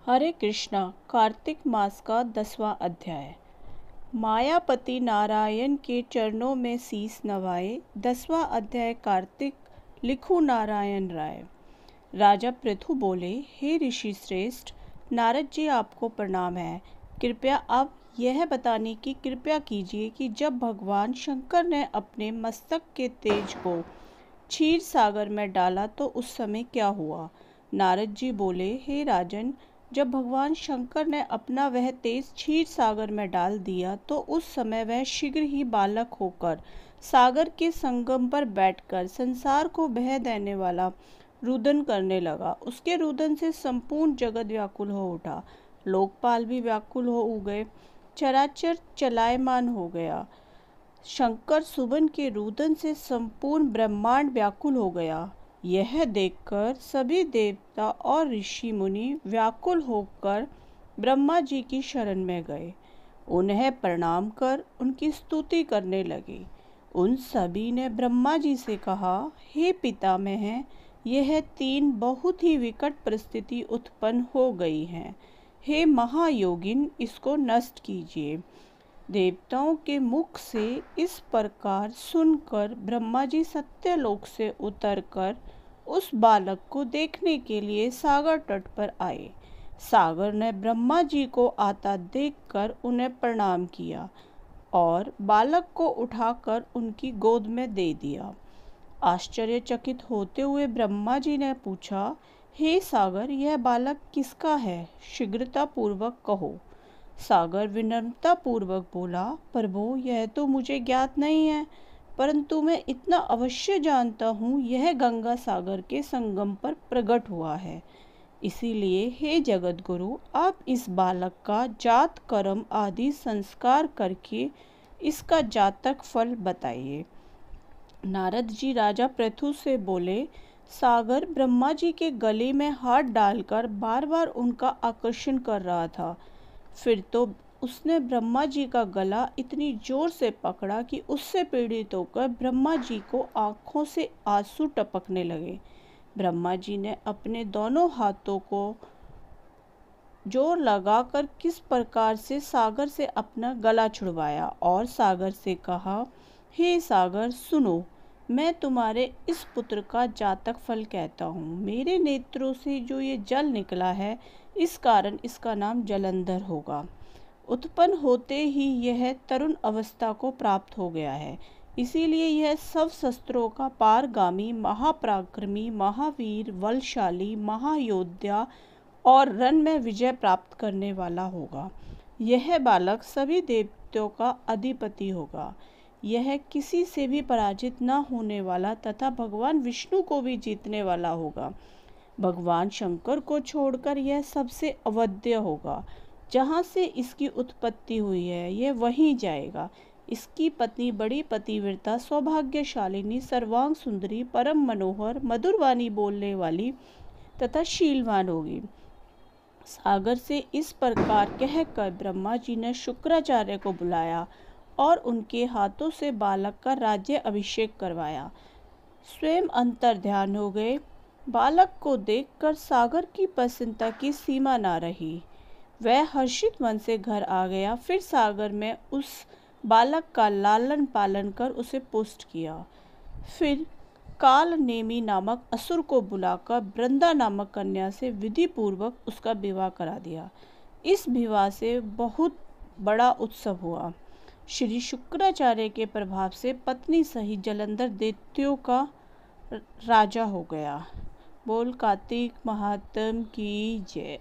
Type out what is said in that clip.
हरे कृष्णा। कार्तिक मास का 10वां अध्याय। मायापति नारायण के चरणों में शीस नवाए। 10वां अध्याय। कार्तिक। लिखू नारायण राय। राजा पृथु बोले, हे ऋषि श्रेष्ठ, नारद जी आपको प्रणाम है। कृपया आप यह बताने की कृपा कीजिए कि जब भगवान शंकर ने अपने मस्तक के तेज को क्षीर सागर में डाला तो उस समय क्या हुआ। नारद जी बोले, हे राजन, जब भगवान शंकर ने अपना वह तेज क्षीर सागर में डाल दिया तो उस समय वह शीघ्र ही बालक होकर सागर के संगम पर बैठकर संसार को बह देने वाला रुदन करने लगा। उसके रुदन से संपूर्ण जगत व्याकुल हो उठा। लोकपाल भी व्याकुल हो गए। चराचर चलायमान हो गया। शंकर सुबन के रुदन से संपूर्ण ब्रह्मांड व्याकुल हो गया। यह देखकर सभी देवता और ऋषि मुनि व्याकुल होकर ब्रह्मा जी की शरण में गए। उन्हें प्रणाम कर उनकी स्तुति करने लगे। उन सभी ने ब्रह्मा जी से कहा, हे पितामह, यह 3 बहुत ही विकट परिस्थिति उत्पन्न हो गई हैं। हे महायोगिन, इसको नष्ट कीजिए। देवताओं के मुख से इस प्रकार सुनकर ब्रह्मा जी सत्यलोक से उतरकर उस बालक को देखने के लिए सागर तट पर आए। सागर ने ब्रह्मा जी को आता देखकर उन्हें प्रणाम किया और बालक को उठाकर उनकी गोद में दे दिया। आश्चर्यचकित होते हुए ब्रह्मा जी ने पूछा, हे सागर, यह बालक किसका है? शीघ्रता पूर्वक कहो। सागर विनम्रता पूर्वक बोला, प्रभु, यह तो मुझे ज्ञात नहीं है, परंतु मैं इतना अवश्य जानता हूँ, यह गंगा सागर के संगम पर प्रकट हुआ है। इसीलिए हे जगत गुरु, आप इस बालक का जात कर्म आदि संस्कार करके इसका जातक फल बताइए। नारद जी राजा पृथु से बोले, सागर ब्रह्मा जी के गले में हाथ डालकर बार बार उनका आकर्षण कर रहा था। फिर तो उसने ब्रह्मा जी का गला इतनी जोर से पकड़ा कि उससे पीड़ित होकर ब्रह्मा जी को आंखों से आंसू टपकने लगे। ब्रह्मा जी ने अपने दोनों हाथों को जोर लगाकर किस प्रकार से सागर से अपना गला छुड़वाया और सागर से कहा, हे सागर, सुनो, मैं तुम्हारे इस पुत्र का जातक फल कहता हूँ। मेरे नेत्रों से जो ये जल निकला है, इस कारण इसका नाम जलंधर होगा। उत्पन्न होते ही यह तरुण अवस्था को प्राप्त हो गया है, इसीलिए यह सब शस्त्रों का पारगामी, महापराक्रमी, महावीर, बलशाली, महायोद्धा और रण में विजय प्राप्त करने वाला होगा। यह बालक सभी देवताओं का अधिपति होगा। यह किसी से भी पराजित न होने वाला तथा भगवान विष्णु को भी जीतने वाला होगा। भगवान शंकर को छोड़कर यह सबसे अवध्य होगा। जहाँ से इसकी उत्पत्ति हुई है, यह वहीं जाएगा। इसकी पत्नी बड़ी पतिव्रता, सौभाग्यशालिनी, सर्वांग सुंदरी, परम मनोहर, मधुरवाणी बोलने वाली तथा शीलवान होगी। सागर से इस प्रकार कहकर ब्रह्मा जी ने शुक्राचार्य को बुलाया और उनके हाथों से बालक का राज्य अभिषेक करवाया। स्वयं अंतर्ध्यान हो गए। बालक को देखकर सागर की प्रसन्नता की सीमा न रही। वह हर्षित मन से घर आ गया। फिर सागर में उस बालक का लालन पालन कर उसे पुष्ट किया। फिर काल नेमी नामक असुर को बुलाकर वृंदा नामक कन्या से विधि पूर्वक उसका विवाह करा दिया। इस विवाह से बहुत बड़ा उत्सव हुआ। श्री शुक्राचार्य के प्रभाव से पत्नी सहित जलंधर दैत्यों का राजा हो गया। बोल कार्तिक महात्म की जय।